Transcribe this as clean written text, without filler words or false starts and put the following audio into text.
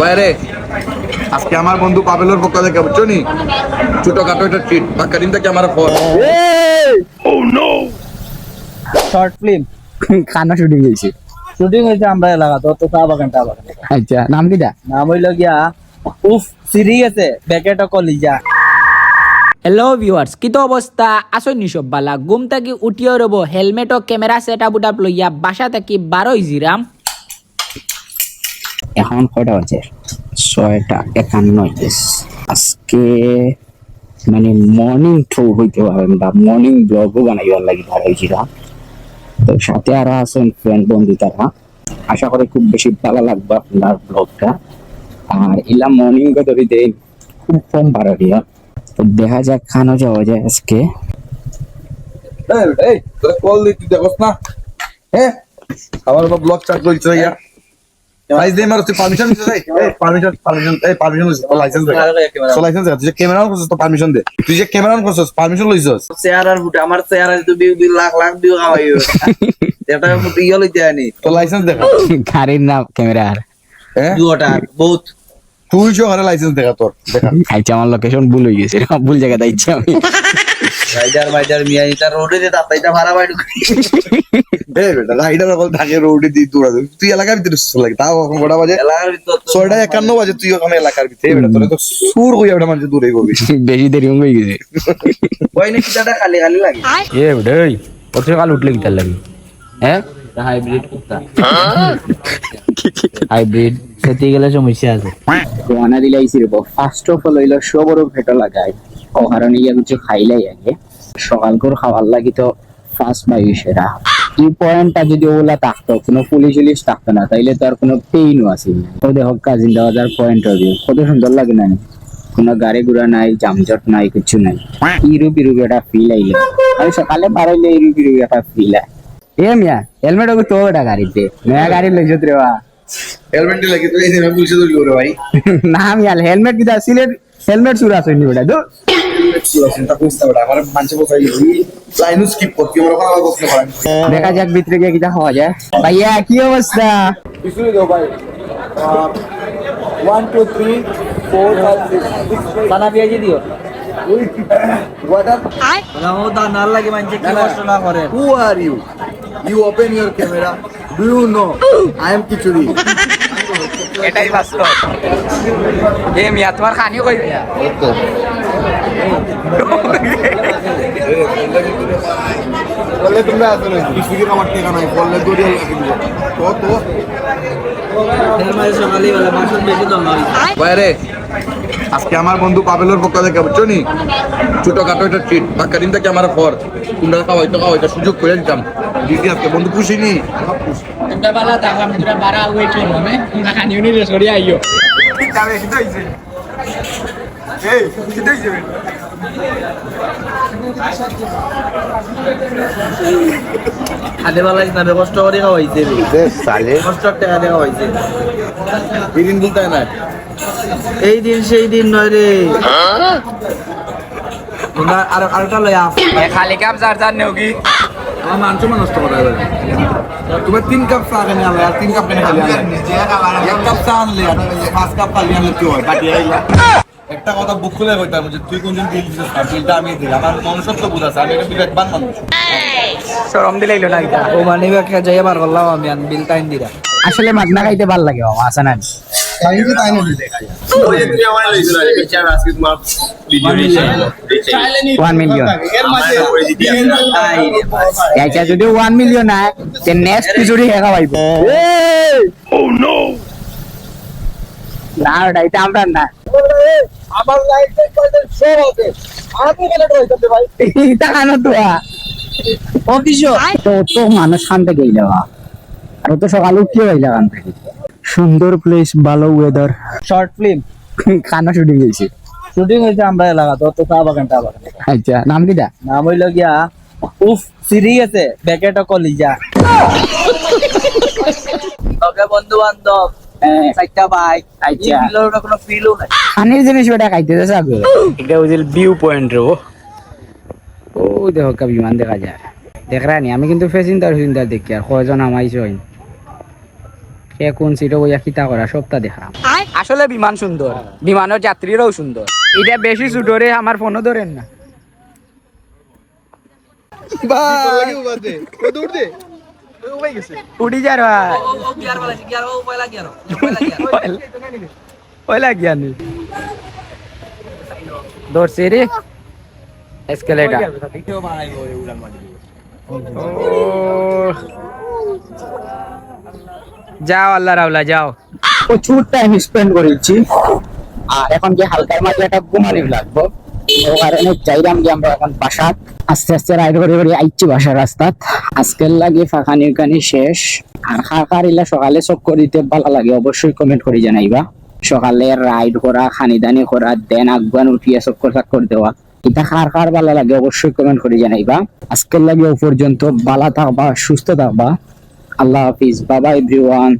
বাইরে আজকে আমার বন্ধু পাবেলের পক্ষ থেকে বুঝছো নি ছোটখাটো একটা ট্রিট বাক্কা দিন থেকে আমার ফল শর্ট ফিল্ম খানা শুটিং হয়েছে। শুটিং হয়েছে আমরা এলাকা তো চা বাগান আচ্ছা, নাম কিটা? নাম হইল গিয়া উফ সিরি আছে ব্যাকেট কলিজা। হ্যালো ভিউয়ার্স, কি তো অবস্থা আসো নিসব বালা ঘুম থাকি উঠিও রব হেলমেট ও ক্যামেরা সেট আপ উঠাপ লইয়া বাসা থাকি 12 জিরাম। এখন কয়টা বাজে? 6:51। আজকে মানে মর্নিং শো হইতে পারেন বা মর্নিং ব্লগও বানাইবার লাগি 12 জিরাম। তো সাথে আরো আছেন ফ্রেন্ড বন্ধু, তারা আশা করি খুব বেশি ভালো লাগবে আপনার ব্লগটা। আর ইলা মর্নিং ধরে দেন খুব কম ভাড়া দিয়া, তো দেখা যাক খানো যাওয়া যায় আজকে। এই তোরা কল দিতে দেখোস না হ্যাঁ আমার ব্লগ স্টার্ট করেছে ইয়া লাইস দে মারতে পারমিশন দিতে যাই পারমিশন লাইসেন্স দে লাইসেন্স দে তুই যে ক্যামেরা অন করছস তো পারমিশন দে তুই যে ক্যামেরা অন করছস পারমিশন লইছস চেয়ার আর ফুটে আমার চেয়ার আর বিউ লাখ লাখ বিউ কামাইও এটা ফুটে ইয়া লইতে আনি তো লাইসেন্স দেখা গাড়ির না ক্যামেরার হ্যাঁ দুটা বহুত তুই যে ওখানে লাইসেন্স দেখা তোর দেখা আচ্ছা, আমার লোকেশন ভুল হয়ে গেছে, ভুল জায়গায় যাইছি আমি। রাইডার মিয়া এটা রোডে দে তাইটা ভাড়া বাইরে এই বেটা রাইডার বল থাকে রোডে দি দৌড়া তুই এলাকার ভিতরে লাগে তাও এখন কটা বাজে এলাকার ভিতর 6:51 বাজে তুই ওখানে এলাকার ভিতরে বেটা তোর তো সুর হইয়া বেটা মানে দূরে গবি বেশি দেরি হয়ে গেছে। ওই নাকি দাদা খালি খালি লাগে এ বেটাই কত সকাল উঠলে কি তার লাগে? হ্যাঁ, হাইব্রিড কুত্তা হাইব্রিড খেতে গেলে সমস্যা আছে। রানা দিলাইছি রে ফার্স্ট অফ অল হইলো সবরও ভেটো লাগাই ও কারণে ইয়া কিছু খাইলাই আগে সকাল করে খাওয়ার লাগি তো ফার্স্ট বাই সেরা এই পয়েন্টটা যদি ওলা থাকতো কোনো পুলিশ থাকতো না তাইলে তো আর কোনো পেইনও আছে না। তো দেখো কাজিন দেওয়ার পয়েন্ট হবে কত সুন্দর লাগে না, কোনো গাড়ি ঘোড়া নাই, জামজট নাই, কিছু নাই, ইরুপ একটা ফিল আইলে আমি সকালে বাড়াইলে ইরুপ একটা ফিল আয়। এ মিয়া হেলমেট ওকে তো এটা গাড়িতে নয়া গাড়ি লইছ রে বা হেলমেট লাগি তুই এই না পুলিশে ধরলি ওরে ভাই না মিয়া হেলমেট কিটা সিলেট হেলমেট সুরা সইনি বেটা দো চিন্তা করছিস বেটা আমার মানছে বসাই লাইন স্কিপ করতে আমার ওখানে আবার বসতে পারেন দেখা যাক ভিতরে গিয়ে কিটা হওয়া যায়। ভাইয়া কি অবস্থা? পিছনে দাও ভাই 1 2 3 4 5 6 খানা পেঁয়াজি দিও What ও দানার লাগে মানছে কি কষ্ট না করে Who are you? You open your camera. Do you know I am Kichuri? এটাই বাস্তব। এ মিয়া তোমার খানি কই মিয়া? বললে তুমি আসো না কিছু আমার টাকা নাই বললে দড়িয়া লাগি দিব কত এর মাঝে সকালে বেলা মাসুদ বেশি দাম হয় বাইরে আজকে আমার বন্ধু পাবেলের পক্ষ থেকে বুঝছো নি ছোটখাটো একটা ট্রিট বাক্কা দিন থেকে আমার ফর তোমরা খাওয়াইতো সুযোগ করে দিতাম দিদি আজকে বন্ধু খুশি নি তোমরা বালা তাকাম তোমরা বারা ওয়েট করো আমি তোমরা খানি উনি সরি আইও এই কিটাই যাবে খালি বেলা না কষ্ট করে খাওয়াইছে দে সালে কষ্ট টাকা দিয়ে খাওয়াইছে দিন বলতে না এই দিন সেই দিন নয় রে তোমরা আরেকটা লই আপ খালি কাপ চার নেও কি আমার মাংস নষ্ট করা যাবে তুমি 3 কাপ চা কেন আনলে আর 3 কাপ কেন খালি আনলে 1 কাপ চা আনলে আর 5 কাপ খালি আনলে কি হয় বাকি আইলা একটা কথা বুক খুলে কইতাম যে তুই কোনদিন বিল দিছিস না বিলটা আমি দিই আমার মনুষ্যত্ব বুঝ আছে আমি এটা বিবেকবান মানুষ শরম দিলাইলো না এটা। ও মানে একটা যাই বার করলাম আমি আন বিল টাইম দিরা আসলে মাগনা খাইতে ভাল লাগে বাবা আসা না তাই কি তাই না ওই যে তুই আমার লইছ না এটা চার আজকে তোমার ভিডিও রিচ 1 মিলিয়ন এর মাঝে তাই রে ভাই আচ্ছা যদি 1 মিলিয়ন হয় তে নেক্সট কিছুরি হেগা পাইবো। ও নো না এটা আমরা না আমার লাইফে কয়টা শো হবে আমি কেন কইতে ভাই এটা কেন তো অফিসও তো তো মানুষ শান্তি গেইলো আর তো সকালে উঠিয়ে হইলা কান থেকে সুন্দর প্লেস ভালো ওয়েদার শর্ট ফিল্ম খানা শুটিং হয়েছে। শুটিং হয়েছে আমরা এলাকা তো চা বাগান আচ্ছা, নাম কিটা? নাম হইল গিয়া উফ সিরি আছে ব্যাকেট কলিজা ওকে বন্ধু বান্ধব চারটা বাইক আচ্ছা। কোনো ফিলও নাই খানির জিনিস ওটা খাইতে যাচ্ছে আগে এটা ওই যে ভিউ পয়েন্ট রে ও দেখো কা বিমান দেখা যায় দেখ রানি আমি কিন্তু ফেসিন্দার দেখি আর কয়জন আমাইছ কে কোন সিটে বইয়া খিতা করা সবটা দেখলাম আসলে বিমান সুন্দর, বিমানের যাত্রীরাও সুন্দর। এটা বেশি ছোট রে, আমার ফোনও ধরেন না। উড়ি যার ওইলা গিয়া নি ধরছে রে এসকেলেটার। যাও আল্লাহ রাউলা যাও। প্রচুর টাইম স্পেন্ড করেছি, আর এখন যে হালকার মাঝে একটা ঘুমানি লাগবো, ও কারণে চাইলাম যে আমরা এখন বাসাত আস্তে আস্তে রাইড করে করে আইছি বাসার রাস্তাত। আজকের লাগে ফাঁকানি উকানি শেষ। আর খার ইলা সকালে চক করিতে ভালো লাগে অবশ্যই কমেন্ট করে জানাইবা। সকালে রাইড করা, খানিদানি করা, দেন আগুয়ান উঠিয়ে চক্কর চাক্কর দেওয়া, এটা খার ভালো লাগে অবশ্যই কমেন্ট করে জানাইবা। আজকের লাগে ও পর্যন্ত, ভালো থাকবা, সুস্থ থাকবা। আল্লাহ হাফিজ, বাবা এভরিওয়ান।